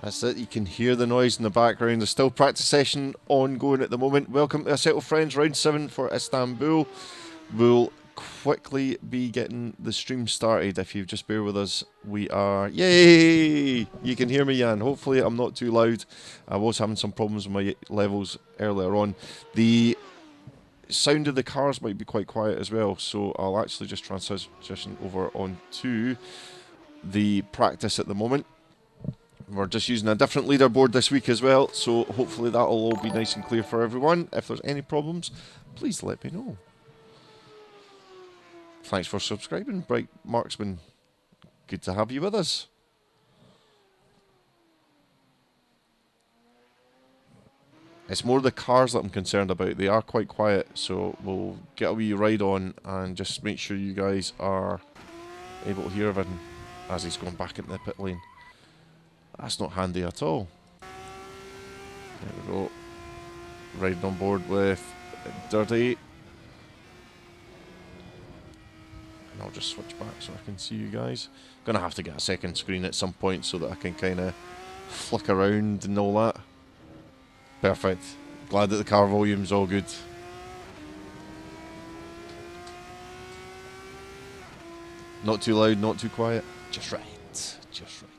That's it, you can hear the noise in the background. There's still practice session ongoing at the moment. Welcome to Assetto Friends, round 7 for Istanbul. We'll quickly be getting the stream started. If you just bear with us, we are... Yay! You can hear me, Jan. Hopefully I'm not too loud. I was having some problems with my levels earlier on. The sound of the cars might be quite quiet as well, so I'll actually just transition over onto the practice at the moment. We're just using a different leaderboard this week as well, so hopefully that'll all be nice and clear for everyone. If there's any problems, please let me know. Thanks for subscribing, Bright Marksman. Good to have you with us. It's more the cars that I'm concerned about. They are quite quiet, so we'll get a wee ride on and just make sure you guys are able to hear everything as he's going back into the pit lane. That's not handy at all. There we go. Riding on board with Dirty. And I'll just switch back so I can see you guys. Gonna have to get a second screen at some point so that I can kind of flick around and all that. Perfect. Glad that the car volume's all good. Not too loud, not too quiet. Just right. Just right.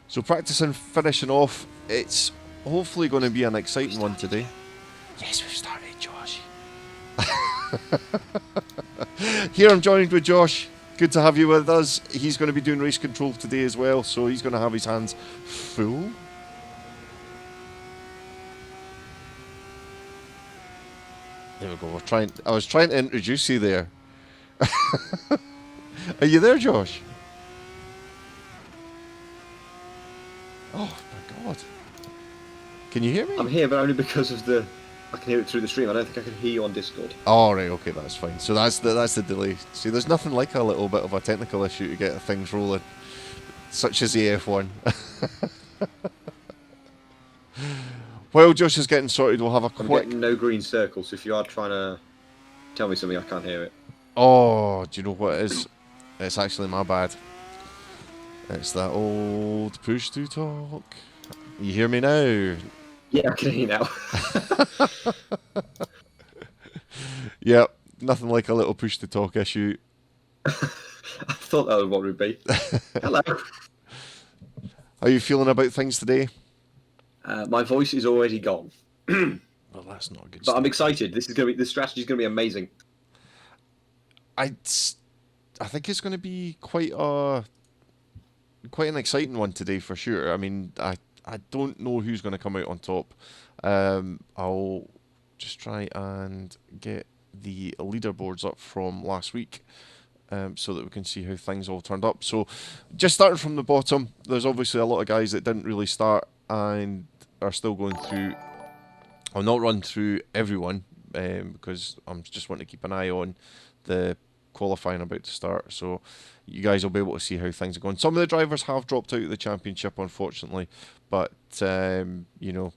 So practicing, finishing off. It's hopefully going to be an exciting one today. Yes, we've started, Josh. Here I'm joined with Josh. Good to have you with us. He's going to be doing race control today as well, so he's going to have his hands full. There we go. I was trying to introduce you there. Are you there, Josh? Oh my god. Can you hear me? I'm here, but only because of the... I can hear it through the stream. I don't think I can hear you on Discord. Oh, right, okay, that's fine. So that's the delay. See, there's nothing like a little bit of a technical issue to get things rolling, such as the AF1. While Josh is getting sorted, we'll have a quick... I'm getting no green circle, so if you are trying to tell me something, I can't hear it. Oh, do you know what it is? It's actually my bad. It's that old push to talk. You hear me now? Yeah, I can hear you now. Yep, nothing like a little push to talk issue. I thought that was what it would be. Hello. How are you feeling about things today? My voice is already gone. Well, that's not a good start. But I'm excited. This strategy is going to be amazing. I think it's going to be quite an exciting one today for sure. I mean, I don't know who's going to come out on top. I'll just try and get the leaderboards up from last week so that we can see how things all turned up. So just starting from the bottom, there's obviously a lot of guys that didn't really start and are still going through. I'll not run through everyone because I'm just wanting to keep an eye on the qualifying about to start, so you guys will be able to see how things are going. Some of the drivers have dropped out of the championship, unfortunately, but you know,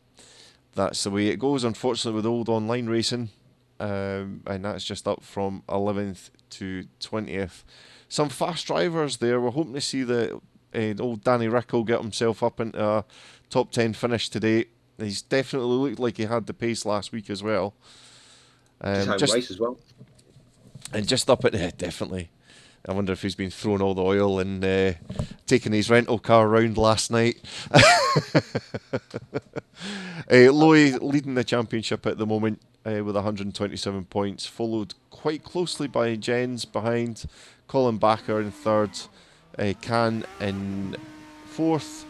that's the way it goes, unfortunately, with old online racing, and that's just up from 11th to 20th. Some fast drivers there. We're hoping to see the old Danny Rickle get himself up into a top 10 finish today. He's definitely looked like he had the pace last week as well. Just race as well. And just up at definitely. I wonder if he's been throwing all the oil and taking his rental car around last night. Lowy leading the championship at the moment with 127 points, followed quite closely by Jens behind, Colin Backer in third, Can in fourth,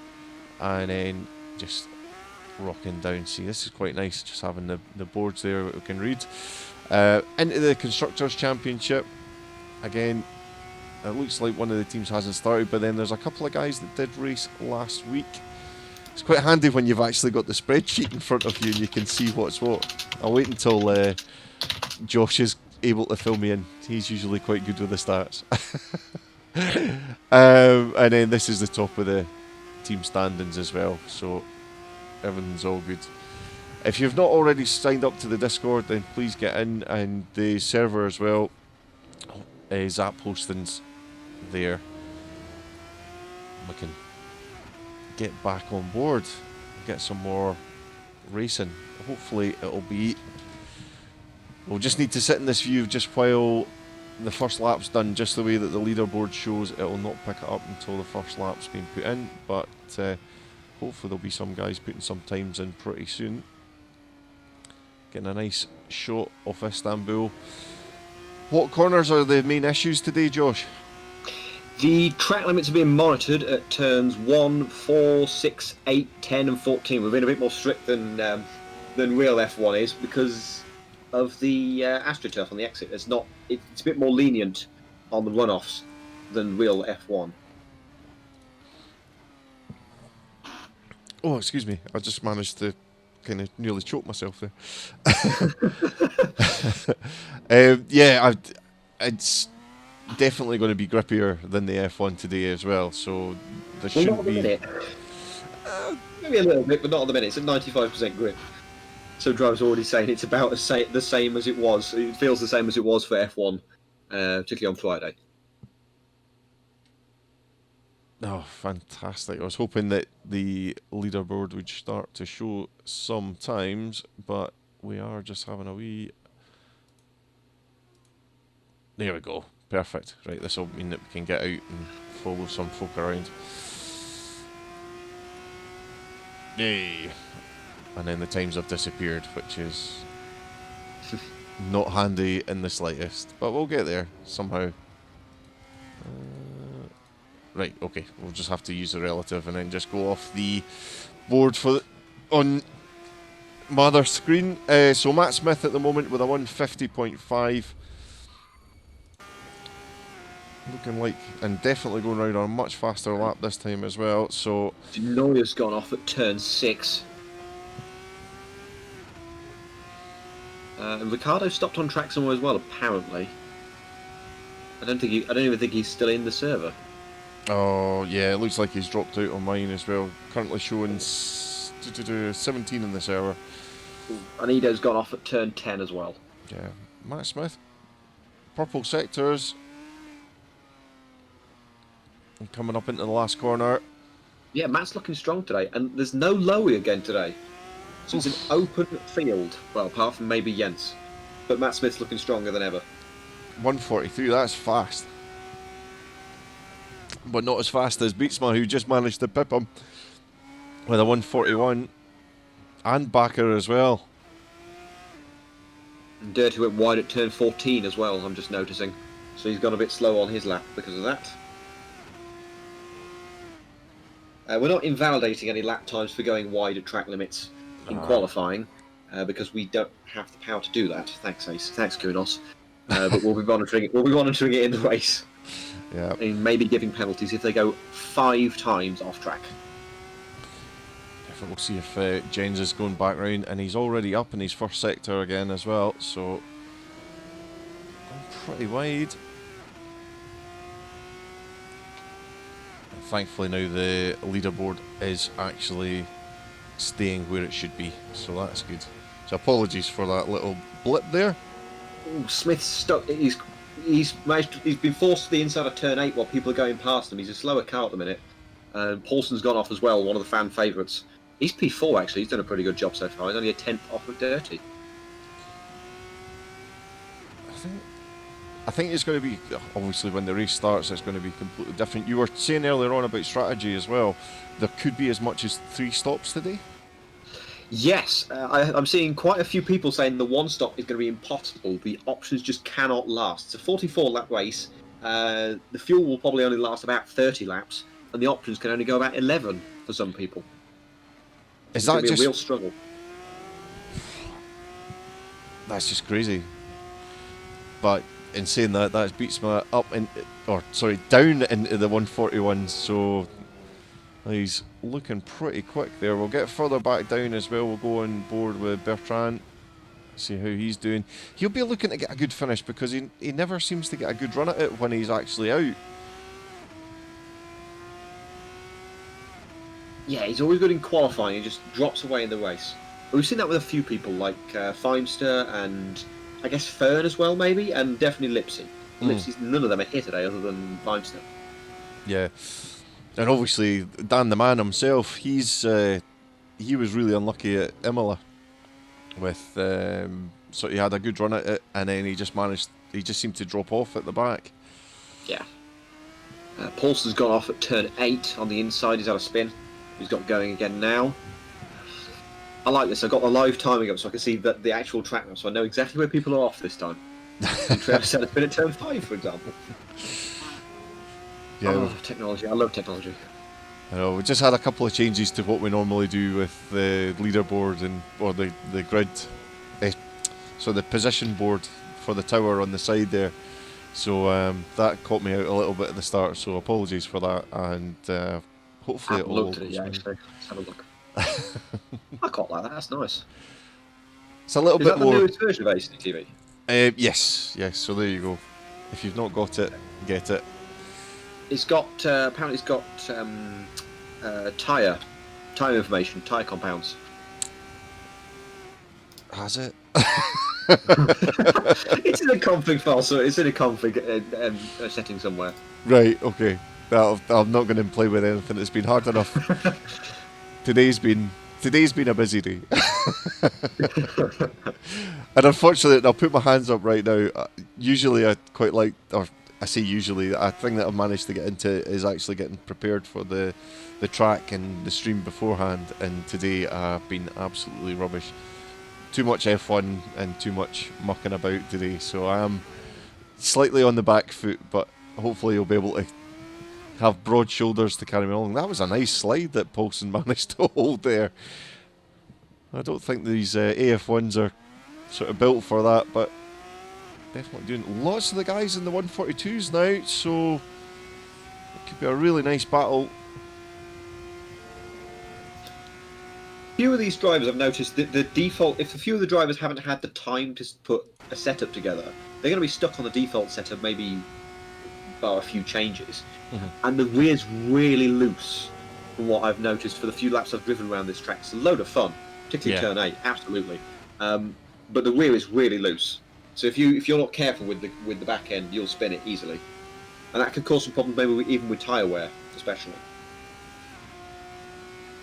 and then just rocking down. See, this is quite nice, just having the boards there that we can read. Into the Constructors' Championship. Again, it looks like one of the teams hasn't started, but then there's a couple of guys that did race last week. It's quite handy when you've actually got the spreadsheet in front of you and you can see what's what. I'll wait until Josh is able to fill me in. He's usually quite good with the stats. And then this is the top of the team standings as well, so everything's all good. If you've not already signed up to the Discord, then please get in, and the server as well. Zap hosting's there. We can get back on board, get some more racing. Hopefully it'll be... We'll just need to sit in this view just while the first lap's done, just the way that the leaderboard shows. It'll not pick it up until the first lap's been put in, but hopefully there'll be some guys putting some times in pretty soon. Getting a nice shot of Istanbul. What corners are the main issues today, Josh? The track limits are being monitored at turns 1, 4, 6, 8, 10 and 14. We've been a bit more strict than real F1 is because of the AstroTurf on the exit. It's a bit more lenient on the runoffs than real F1. Oh, excuse me. I just managed to kind of nearly choke myself there. It's definitely going to be grippier than the F1 today as well, so there shouldn't be... Minute. Maybe a little bit, but not at the minute. It's at 95% grip. So drivers are already saying it's about the same as it was. It feels the same as it was for F1, particularly on Friday. Oh, fantastic. I was hoping that the leaderboard would start to show some times, but we are just having a wee... There we go. Perfect. Right, this will mean that we can get out and follow some folk around. Yay! And then the times have disappeared, which is not handy in the slightest. But we'll get there somehow. Right, okay. We'll just have to use the relative and then just go off the board on my other screen. So Matt Smith at the moment with a 150.5. Looking like, and definitely going around on a much faster lap this time as well. So Neuer's gone off at turn 6. And Ricciardo stopped on track somewhere as well, apparently. I don't even think he's still in the server. Oh yeah, it looks like he's dropped out on mine as well. Currently showing 17 in the server. Anido's gone off at turn 10 as well. Yeah, Matt Smith, purple sectors. And coming up into the last corner. Yeah, Matt's looking strong today, and there's no Lowy again today. So it's an open field. Well, apart from maybe Jens. But Matt Smith's looking stronger than ever. 143, that's fast. But not as fast as Beatsma, who just managed to pip him with a 141. And Bakker as well. And Dirty went wide at turn 14 as well, I'm just noticing. So he's gone a bit slow on his lap because of that. We're not invalidating any lap times for going wide at track limits in qualifying, because we don't have the power to do that. Thanks, Ace. Thanks, Kunos. But we'll be monitoring it. We'll be monitoring it in the race. Yeah. And maybe giving penalties if they go 5 times off track. We'll see if Jens is going back round, and he's already up in his first sector again as well. So going pretty wide. Thankfully now the leaderboard is actually staying where it should be, so that's good. So apologies for that little blip there. Ooh, Smith's stuck. He's been forced to the inside of turn 8 while people are going past him. He's a slower car at the minute. Paulson's gone off as well, one of the fan favourites. He's P4 actually. He's done a pretty good job so far. He's only a 10th off of Dirty. I think it's going to be, obviously when the race starts, it's going to be completely different. You were saying earlier on about strategy as well. There could be as much as 3 stops today? Yes, I'm seeing quite a few people saying the 1 stop is going to be impossible. The options just cannot last. It's a 44 lap race. The fuel will probably only last about 30 laps, and the options can only go about 11 for some people. Is that just a real struggle? That's just crazy. But in saying that, that's Beatsma down into the 141, so he's looking pretty quick there. We'll get further back down as well. We'll go on board with Bertrand, see how he's doing. He'll be looking to get a good finish because he never seems to get a good run at it when he's actually out. Yeah, he's always good in qualifying. He just drops away in the race. But we've seen that with a few people, like Feimster and I guess Fern as well, maybe, and definitely Lipsy. Lipsy's, none of them are here today other than Feimster. Yeah. And obviously, Dan the man himself, he was really unlucky at Imola with so he had a good run at it, and then he just seemed to drop off at the back. Yeah. Paulson's gone off at turn 8 on the inside. He's had a spin. He's got going again now. I like this. I've got the live timing up so I can see the actual track map, so I know exactly where people are off this time. Travis had a spin at turn 5, for example. Yeah. Oh, technology. I love technology. I know, we just had a couple of changes to what we normally do with the leaderboard or the grid. So the position board for the tower on the side there. So that caught me out a little bit at the start, so apologies for that, and hopefully it all looked at it goes yet, well. actually. Let's have a look. I quite like that. That's nice. It's a little Is bit that the more. newest version of ACTV? Yes. So there you go. If you've not got it, get it. It's got apparently it's got tyre information, tyre compounds. Has it? It's in a config file, so it's in a config setting somewhere. Right. Okay. I'm not going to play with anything. It's been hard enough. Today's been a busy day. And unfortunately, I'll put my hands up right now. Usually, I quite like, or I say usually, a thing that I've managed to get into is actually getting prepared for the track and the stream beforehand. And today, I've been absolutely rubbish. Too much F1 and too much mucking about today. So I am slightly on the back foot, but hopefully you'll be able to have broad shoulders to carry me along. That was a nice slide that Paulson managed to hold there. I don't think these AF1s are sort of built for that, but definitely doing lots of the guys in the 142s now, so it could be a really nice battle. Few of these drivers I've noticed that the default, if a few of the drivers haven't had the time to put a setup together, they're going to be stuck on the default setup, maybe bar a few changes. And the rear's really loose from what I've noticed for the few laps I've driven around this track. It's a load of fun, particularly turn 8, absolutely. But the rear is really loose, so if you're not careful with the back end, you'll spin it easily, and that could cause some problems, maybe even with tyre wear, especially.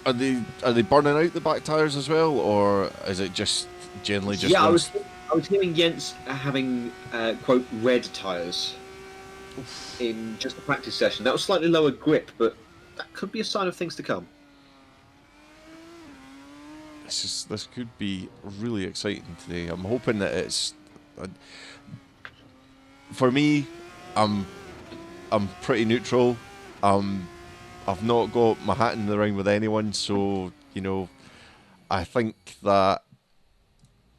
Are they burning out the back tyres as well, or is it just generally just? Yeah, I was hearing Jens having quote red tyres in just a practice session. That was slightly lower grip, but that could be a sign of things to come. This could be really exciting today. I'm hoping that it's. For me, I'm pretty neutral. I've not got my hat in the ring with anyone, so I think that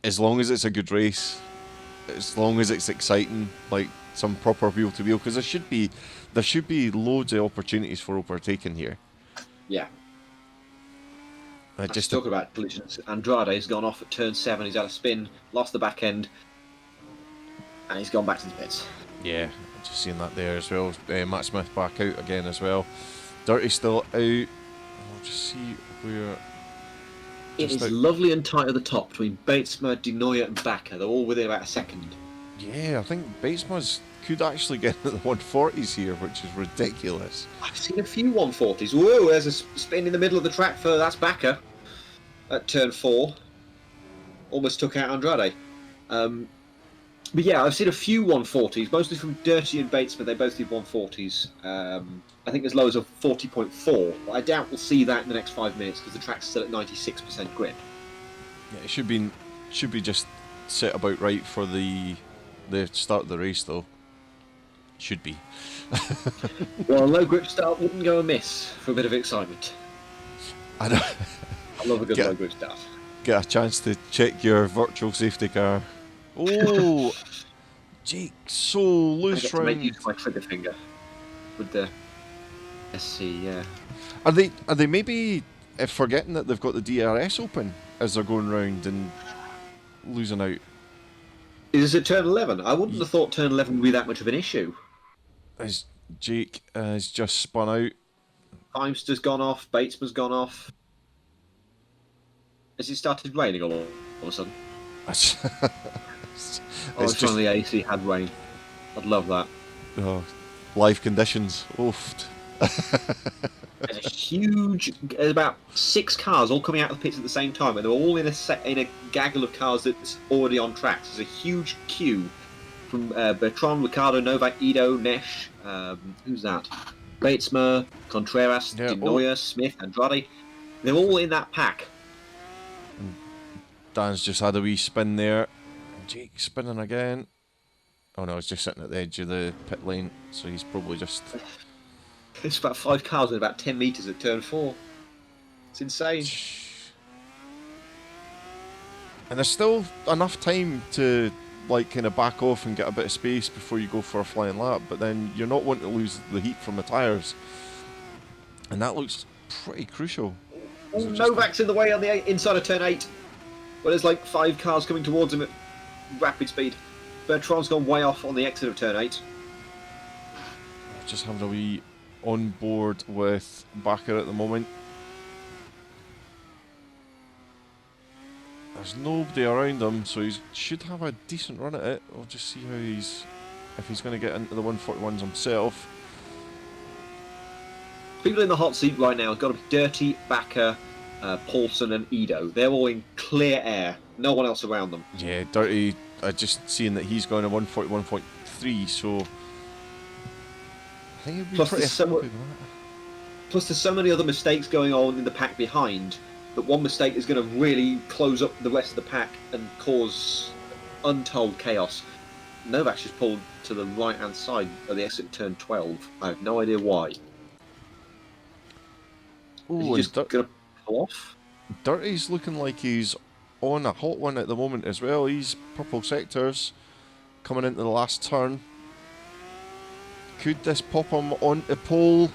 as long as it's a good race, as long as it's exciting, like some proper wheel to wheel, because there should be loads of opportunities for overtaking here. Yeah. Just talk about collisions. Andrade's gone off at turn 7. He's had a spin, lost the back end, and he's gone back to the pits. Yeah, just seeing that there as well. Matt Smith back out again as well. Dirty's still out. I'll just see where. It is lovely and tight at the top between Batesma, De Nooijer, and Bakker. They're all within about a second. Yeah, I think Batesma's could actually get into the 140s here, which is ridiculous. I've seen a few 140s. Whoa, there's a spin in the middle of the track for that's Bakker at turn 4. Almost took out Andrade. But yeah, I've seen a few 140s, mostly from Dirty and Batesman. They both did 140s. I think as low as a 40.4. But I doubt we'll see that in the next 5 minutes because the track's still at 96% grip. Yeah, it should be just set about right for the start of the race, though. Should be. Well, a low grip start wouldn't go amiss for a bit of excitement. I know. I love a good low grip start. Get a chance to check your virtual safety car. Oh, Jake, so loose round. I make use of my trigger finger with the SC. Yeah. Are they maybe forgetting that they've got the DRS open as they're going round and losing out? Is it turn 11? I wouldn't have thought turn 11 would be that much of an issue. As Jake has just spun out. Heimster's gone off. Batesman's gone off. Has it started raining all of a sudden? It's if only the AC had rain. I'd love that. Oh, live conditions. Oof. There's about 6 cars all coming out of the pits at the same time, and they're all in a gaggle of cars that's already on tracks. There's a huge queue from Bertrand, Ricardo, Novak, Ido, Nesh. Who's that? Batesma, Contreras, Yeah. De Oh, Noia, Smith, Andrade. They're all in that pack. Dan's just had a wee spin there. Jake spinning again. Oh no, he's just sitting at the edge of the pit lane, so he's probably just... It's about 5 cars in about 10 metres at turn 4. It's insane. And there's still enough time to like kind of back off and get a bit of space before you go for a flying lap, but then you're not wanting to lose the heat from the tyres. And that looks pretty crucial. Oh, Novak's in the way on the inside of turn 8. Well, there's like 5 cars coming towards him at rapid speed. Bertrand's gone way off on the exit of turn 8. Just having a wee on board with Bakker at the moment. There's nobody around him, so he should have a decent run at it. We'll just see how if he's going to get into the 141s himself. People in the hot seat right now have got to be Dirty, Bakker, Paulson and Ido. They're all in clear air. No one else around them. Yeah, Dirty, just seeing that he's going to 141.3, so I think he'll be Plus pretty there's happy with that. Plus, there's so many other mistakes going on in the pack behind that one mistake is going to really close up the rest of the pack and cause untold chaos. Novak's just pulled to the right-hand side of the exit turn 12. I have no idea why. Ooh, is he just going to pull off? Dirty's looking like he's on a hot one at the moment as well. He's purple sectors coming into the last turn. Could this pop him onto pole?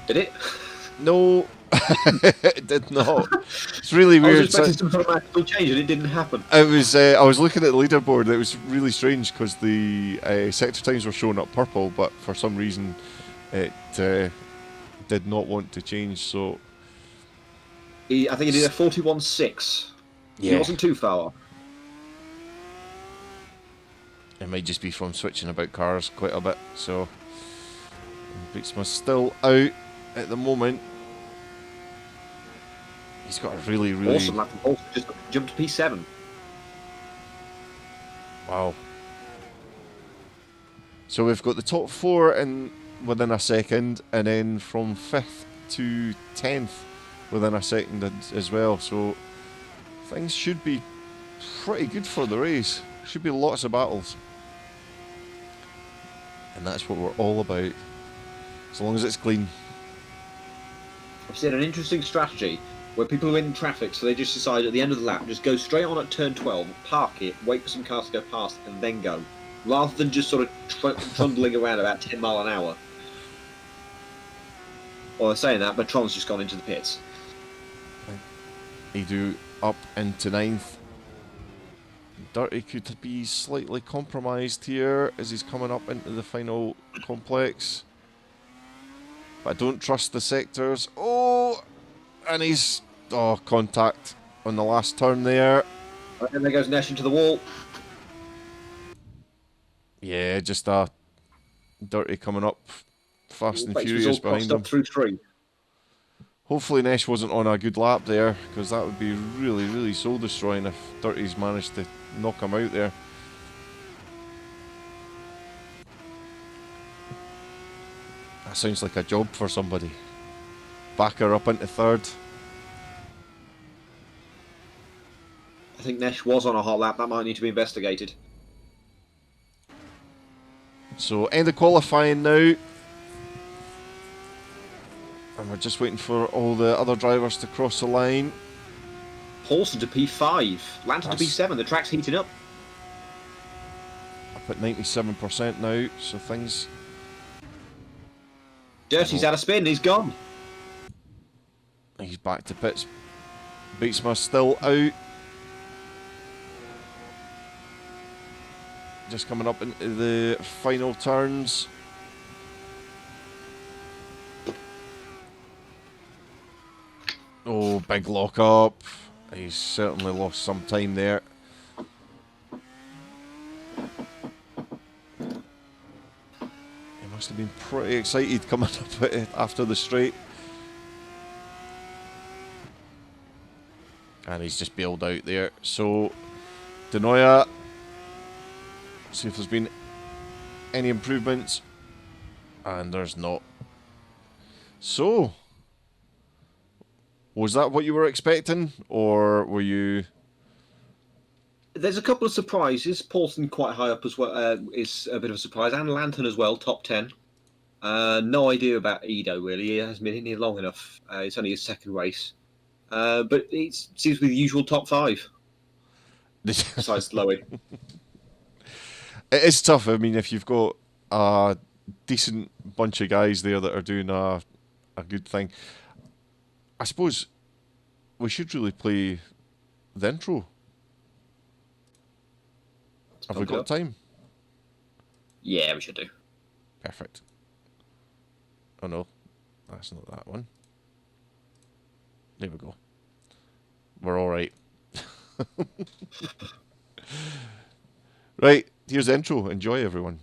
Did it? No, it did not. It's really I weird. was expecting some sort of magical change and it didn't happen. It was. I was looking at the leaderboard. It was really strange because the sector times were showing up purple, but for some reason, it did not want to change. So, I think he did a 41.6. yeah, He wasn't too far off. It might just be from switching about cars quite a bit. So, Beatsman's still out at the moment. He's got a really Awesome lap from Paulson, just jumped to P7. Wow. So we've got the top 4 in within a second, and then from 5th to 10th within a second as well. So things should be pretty good for the race. Should be lots of battles. And that's what we're all about. As long as it's clean. I've seen an interesting strategy where people are in traffic, so they just decide at the end of the lap, just go straight on at turn 12, park it, wait for some cars to go past, and then go. Rather than just sort of trundling around about 10 mile an hour. Well, saying that, Bertrand's just gone into the pits. Edu up into 9th. Dirty could be slightly compromised here as he's coming up into the final complex. But I don't trust the sectors. Oh! And he's... Oh, contact on the last turn there. And there goes Nesh into the wall. Yeah, just a Dirty coming up fast and furious behind him. Through 3. Hopefully Nesh wasn't on a good lap there, because that would be really, really soul destroying if Dirty's managed to knock him out there. That sounds like a job for somebody. Bakker up into 3rd. I think Nesh was on a hot lap. That might need to be investigated. So end of qualifying now. And we're just waiting for all the other drivers to cross the line. Paulson to P5. Lanton to P7. The track's heating up. Up at 97% now, so things... Dirty's out of spin. He's gone. He's back to pits. Beatsma still out. Just coming up into the final turns. Oh, big lock up. He's certainly lost some time there. Must have been pretty excited coming up after the straight. And he's just bailed out there. So, Denoya, see if there's been any improvements. And there's not. So, was that what you were expecting? Or were you... There's a couple of surprises. Paulson quite high up as well is a bit of a surprise. And Lantern as well, top 10. No idea about Edo, really. He hasn't been in here long enough. It's only his second race. But it seems to be the usual top 5. Besides Lowy. It is tough. I mean, if you've got a decent bunch of guys there that are doing a good thing, I suppose we should really play the intro. Have we got time? Yeah, we should do. Perfect. Oh no, that's not that one. There we go. We're all right. Right, here's the intro. Enjoy, everyone.